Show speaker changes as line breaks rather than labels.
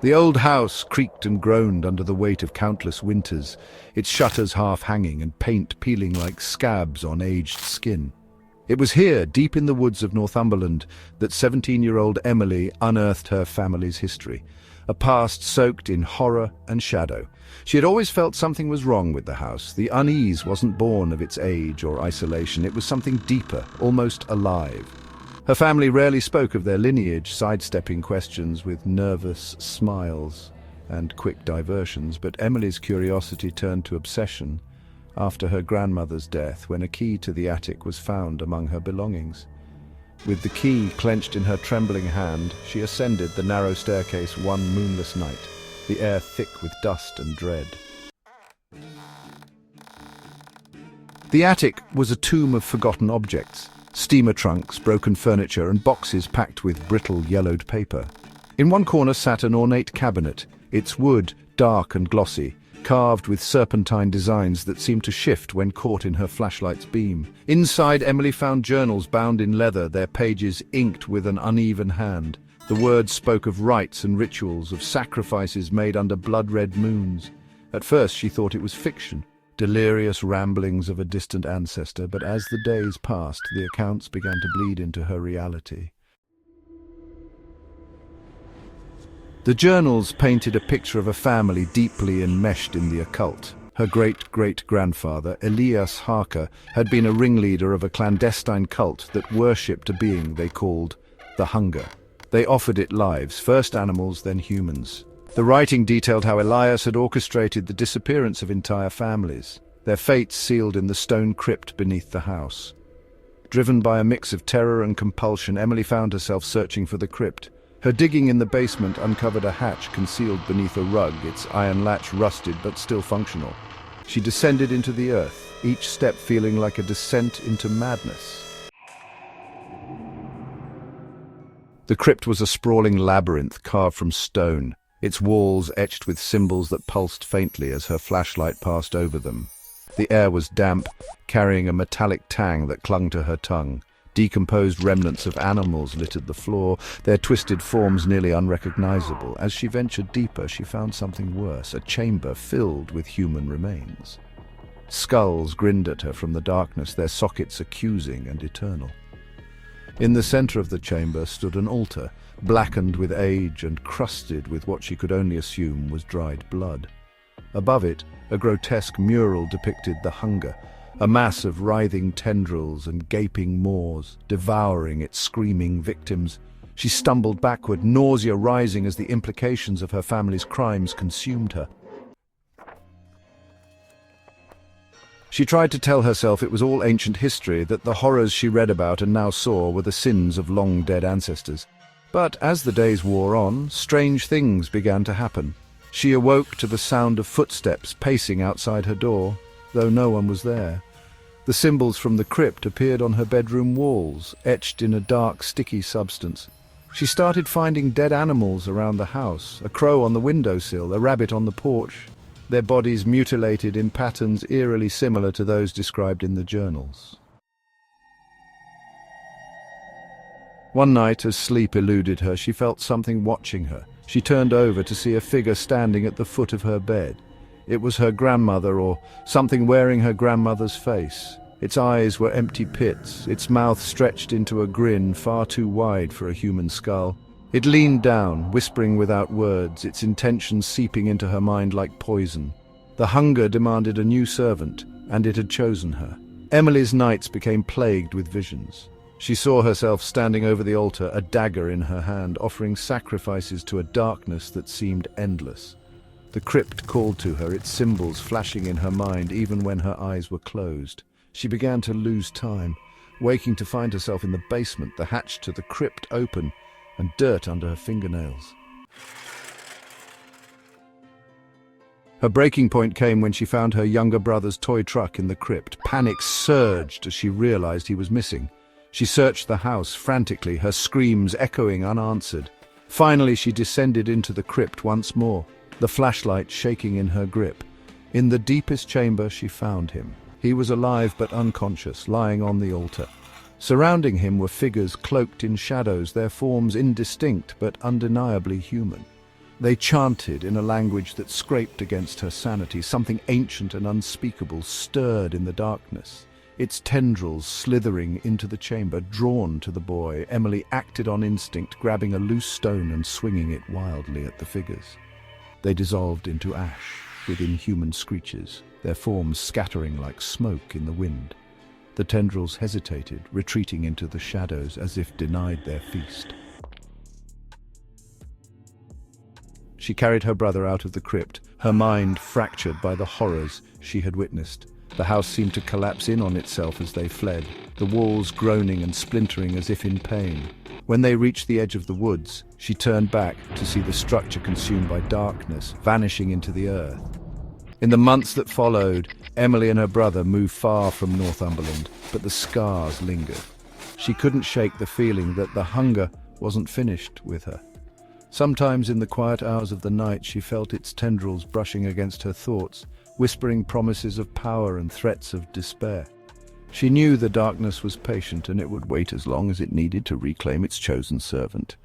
The old house creaked and groaned under the weight of countless winters, its shutters half-hanging and paint peeling like scabs on aged skin. It was here, deep in the woods of Northumberland, that 17-year-old Emily unearthed her family's history, a past soaked in horror and shadow. She had always felt something was wrong with the house. The unease wasn't born of its age or isolation. It was something deeper, almost alive. Her family rarely spoke of their lineage, sidestepping questions with nervous smiles and quick diversions, but Emily's curiosity turned to obsession after her grandmother's death, when a key to the attic was found among her belongings. With the key clenched in her trembling hand, she ascended the narrow staircase one moonless night, the air thick with dust and dread. The attic was a tomb of forgotten objects, steamer trunks, broken furniture, and boxes packed with brittle, yellowed paper. In one corner sat an ornate cabinet, its wood dark and glossy, carved with serpentine designs that seemed to shift when caught in her flashlight's beam. Inside, Emily found journals bound in leather, their pages inked with an uneven hand. The words spoke of rites and rituals, of sacrifices made under blood-red moons. At first she thought it was fiction, delirious ramblings of a distant ancestor, but as the days passed, the accounts began to bleed into her reality. The journals painted a picture of a family deeply enmeshed in the occult. Her great-great-grandfather, Elias Harker, had been a ringleader of a clandestine cult that worshipped a being they called the Hunger. They offered it lives, first animals, then humans. The writing detailed how Elias had orchestrated the disappearance of entire families, their fates sealed in the stone crypt beneath the house. Driven by a mix of terror and compulsion, Emily found herself searching for the crypt. Her digging in the basement uncovered a hatch concealed beneath a rug, its iron latch rusted but still functional. She descended into the earth, each step feeling like a descent into madness. The crypt was a sprawling labyrinth carved from stone, its walls etched with symbols that pulsed faintly as her flashlight passed over them. The air was damp, carrying a metallic tang that clung to her tongue. Decomposed remnants of animals littered the floor, their twisted forms nearly unrecognizable. As she ventured deeper, she found something worse, a chamber filled with human remains. Skulls grinned at her from the darkness, their sockets accusing and eternal. In the center of the chamber stood an altar, blackened with age and crusted with what she could only assume was dried blood. Above it, a grotesque mural depicted the Hunger, a mass of writhing tendrils and gaping maws, devouring its screaming victims. She stumbled backward, nausea rising as the implications of her family's crimes consumed her. She tried to tell herself it was all ancient history, that the horrors she read about and now saw were the sins of long-dead ancestors. But as the days wore on, strange things began to happen. She awoke to the sound of footsteps pacing outside her door, though no one was there. The symbols from the crypt appeared on her bedroom walls, etched in a dark, sticky substance. She started finding dead animals around the house, a crow on the windowsill, a rabbit on the porch, their bodies mutilated in patterns eerily similar to those described in the journals. One night, as sleep eluded her, she felt something watching her. She turned over to see a figure standing at the foot of her bed. It was her grandmother, or something wearing her grandmother's face. Its eyes were empty pits, its mouth stretched into a grin far too wide for a human skull. It leaned down, whispering without words, its intentions seeping into her mind like poison. The Hunger demanded a new servant, and it had chosen her. Emily's nights became plagued with visions. She saw herself standing over the altar, a dagger in her hand, offering sacrifices to a darkness that seemed endless. The crypt called to her, its symbols flashing in her mind even when her eyes were closed. She began to lose time, waking to find herself in the basement, the hatch to the crypt open, and dirt under her fingernails. Her breaking point came when she found her younger brother's toy truck in the crypt. Panic surged as she realized he was missing. She searched the house frantically, her screams echoing unanswered. Finally, she descended into the crypt once more, the flashlight shaking in her grip. In the deepest chamber, she found him. He was alive but unconscious, lying on the altar. Surrounding him were figures cloaked in shadows, their forms indistinct but undeniably human. They chanted in a language that scraped against her sanity. Something ancient and unspeakable stirred in the darkness, its tendrils slithering into the chamber, drawn to the boy. Emily acted on instinct, grabbing a loose stone and swinging it wildly at the figures. They dissolved into ash, with inhuman screeches, their forms scattering like smoke in the wind. The tendrils hesitated, retreating into the shadows as if denied their feast. She carried her brother out of the crypt, her mind fractured by the horrors she had witnessed. The house seemed to collapse in on itself as they fled, the walls groaning and splintering as if in pain. When they reached the edge of the woods, she turned back to see the structure consumed by darkness, vanishing into the earth. In the months that followed, Emily and her brother moved far from Northumberland, but the scars lingered. She couldn't shake the feeling that the hunger wasn't finished with her. Sometimes in the quiet hours of the night she felt its tendrils brushing against her thoughts, whispering promises of power and threats of despair. She knew the darkness was patient and it would wait as long as it needed to reclaim its chosen servant.